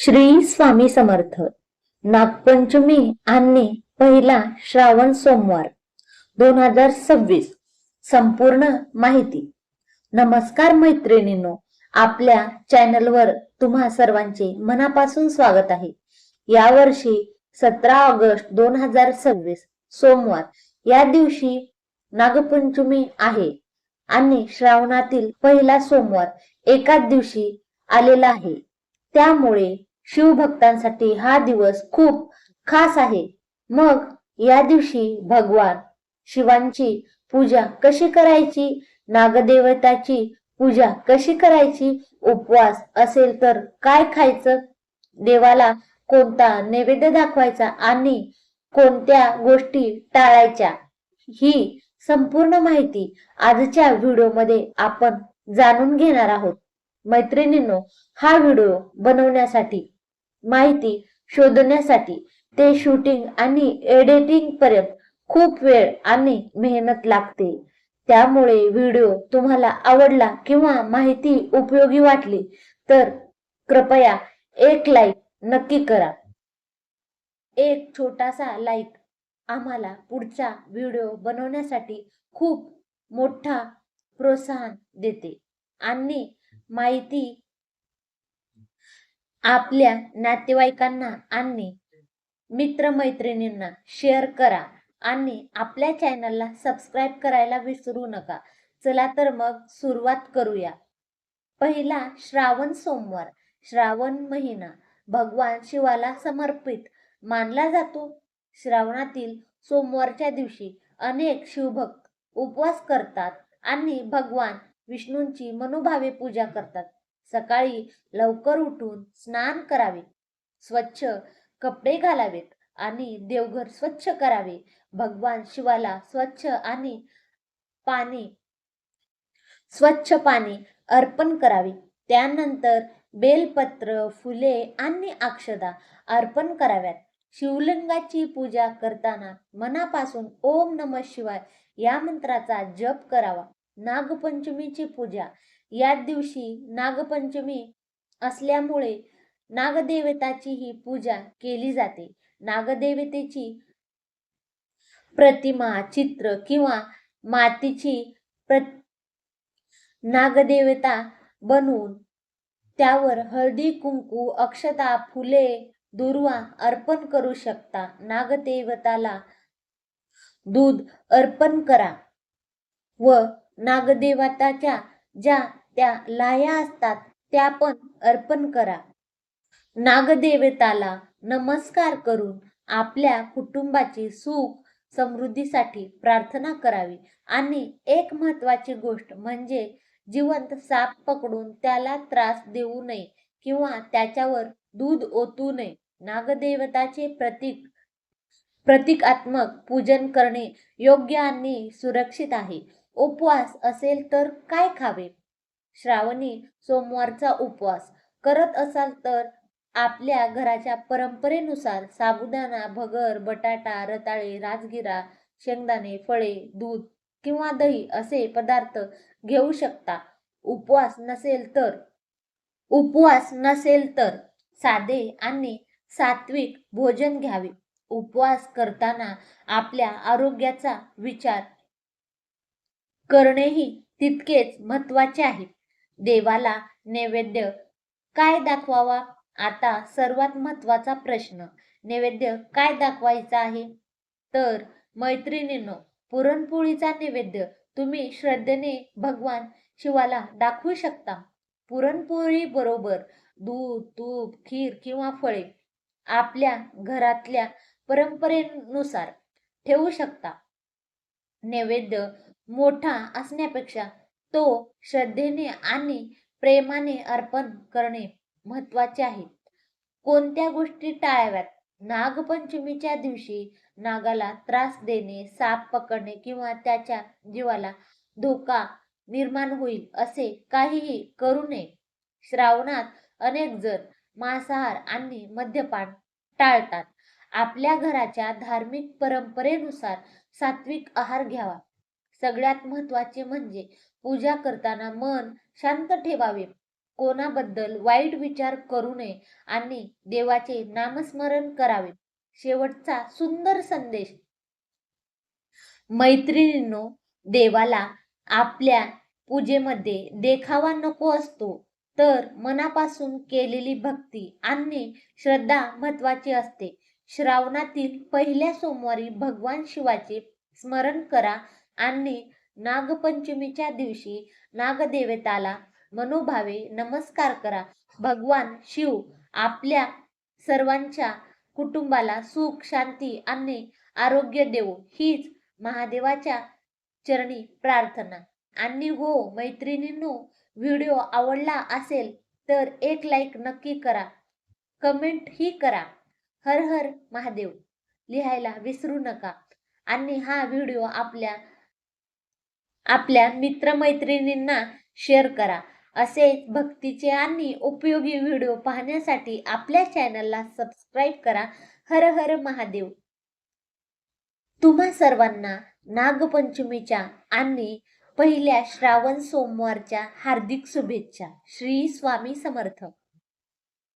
श्री स्वामी समर्थ. नागपंचमी आणि पहिला श्रावण सोमवार 2026. संपूर्ण माहिती. नमस्कार मैत्रिणींनो, आपल्या चॅनलवर तुम्हा सर्वांचे मनापासून स्वागत आहे. यावर्षी 17 ऑगस्ट 2026 सोमवार या दिवशी नागपंचमी आहे आणि श्रावणातील पहिला सोमवार एकाच दिवशी आलेला आहे. त्यामुळे शिवभक्तांसाठी हा दिवस खूप खास आहे. मग या दिवशी भगवान शिवांची पूजा कशी करायची, नागदेवताची पूजा कशी करायची, उपवास असेल तर काय खायचं, देवाला कोणता नैवेद्य दाखवायचा आणि कोणत्या गोष्टी टाळायच्या, ही संपूर्ण माहिती आजच्या व्हिडिओमध्ये आपण जाणून घेणार आहोत. मैत्रिणींनो, हा व्हिडिओ बनवण्यासाठी, माहिती शोधण्यासाठी ते शूटिंग आणि एडिटिंग पर्यंत खूप वेळ आणि मेहनत लागते. त्यामुळे व्हिडिओ तुम्हाला आवडला किंवा माहिती उपयोगी वाटली तर कृपया एक लाईक नक्की करा. एक छोटासा लाईक आम्हाला पुढचा व्हिडिओ बनवण्यासाठी खूप मोठा प्रोत्साहन देते आणि माहिती आपल्या नातेवाईकांना आणि मित्रमैत्रिणींना शेअर करा आणि आपल्या चॅनलला सबस्क्राईब करायला विसरू नका. चला तर मग सुरुवात करूया. पहिला श्रावण सोमवार. श्रावण महिना भगवान शिवाला समर्पित मानला जातो. श्रावणातील सोमवारच्या दिवशी अनेक शिवभक्त उपवास करतात आणि भगवान विष्णूंची मनोभावे पूजा करतात. सकाळी लवकर उठून स्नान करावे, स्वच्छ कपडे घालावेत आणि देवघर स्वच्छ करावे. भगवान शिवाला स्वच्छ पाणी अर्पण करावे. त्यानंतर बेलपत्र, फुले आणि अक्षदा अर्पण कराव्यात. शिवलिंगाची पूजा करताना मनापासून ओम नमः शिवाय या मंत्राचा जप करावा. नागपंचमीची पूजा. या दिवशी नागपंचमी असल्यामुळे नागदेवताची ही पूजा केली जाते. नागदेवतेची प्रतिमा, चित्र किंवा मातीची नागदेवता बनवून त्यावर हळदी, कुंकू, अक्षता, फुले, दुर्वा अर्पण करू शकता. नागदेवताला दूध अर्पण करा व नागदेवताच्या ज्या त्या लाह्या असतात त्या पण अर्पण करा. नागदेवताला नमस्कार करून आपल्या कुटुंबाची सुख समृद्धीसाठी प्रार्थना करावी. आणि एक महत्वाची गोष्ट म्हणजे जिवंत साप पकडून त्याला त्रास देऊ नये किंवा त्याच्यावर दूध ओतू नये. नागदेवताचे प्रतिकात्मक पूजन करणे योग्य आणि सुरक्षित आहे. उपवास असेल तर काय खावे? श्रावणी सोमवारचा उपवास करत असाल तर आपल्या घराच्या परंपरेनुसार साबुदाणा, भगर, बटाटा, रताळे, राजगिरा, शेंगदाणे, फळे, दूध किंवा दही असे पदार्थ घेऊ शकता. उपवास नसेल तर साधे आणि सात्विक भोजन घ्यावे. उपवास करताना आपल्या आरोग्याचा विचार करणेही तितकेच महत्त्वाचे आहे. देवाला नैवेद्य काय दाखवावा? आता सर्वात महत्त्वाचा प्रश्न, नैवेद्य काय दाखवायचा आहे? तर मैत्रिणींनो, पुरणपोळीचा नैवेद्य तुम्ही श्रद्धेने भगवान शिवाला दाखवू शकता. पुरणपोळी बरोबर दूध, तूप, खीर किंवा फळे आपल्या घरातल्या परंपरेनुसार ठेवू शकता. नैवेद्य मोठा असण्यापेक्षा तो श्रद्धेने आणि प्रेमाने अर्पण करणे महत्वाचे आहे. कोणत्या गोष्टी टाळाव्यात? नागपंचमीच्या दिवशी नागाला त्रास देणे, साप पकडणे किंवा त्याच्या जीवाला धोका निर्माण होईल असे काहीही करू नये. श्रावणात अनेक जण मांसाहार आणि मद्यपान टाळतात. आपल्या घराच्या धार्मिक परंपरेनुसार सात्विक आहार घ्यावा. सगळ्यात महत्त्वाचे म्हणजे पूजा करताना मन शांत ठेवावे. कोणाबद्दल वाईट विचार करू नये आणि देवाचे नामस्मरण करावे. शेवटचा सुंदर संदेश. मैत्रिणींनो, देवाला आपल्या पूजेमध्ये देखावा नको असतो, तर मनापासून केलेली भक्ती आणि श्रद्धा महत्वाची असते. श्रावणातील पहिल्या सोमवारी भगवान शिवाचे स्मरण करा आणि नागपंचमीच्या दिवशी नागदेवताला मनोभावे नमस्कार करा. भगवान शिव आपल्या सर्वांच्या कुटुंबाला सुख, शांती आणि आरोग्य देवो, हीच महादेवाच्या चरणी प्रार्थना. आणि हो मैत्रिणींनो, व्हिडिओ आवडला असेल तर एक लाईक नक्की करा, कमेंट ही करा. हर हर महादेव लिहायला विसरू नका. आणि हा व्हिडिओ आपल्या मित्रमैत्रिणींना शेअर करा. असेच भक्तीचे आणि उपयोगी व्हिडिओ पाहण्यासाठी आपल्या चॅनलला सबस्क्राईब करा. हर हर महादेव. तुम्हा सर्वांना नागपंचमीच्या आणि पहिल्या श्रावण सोमवारच्या हार्दिक शुभेच्छा. श्री स्वामी समर्थ.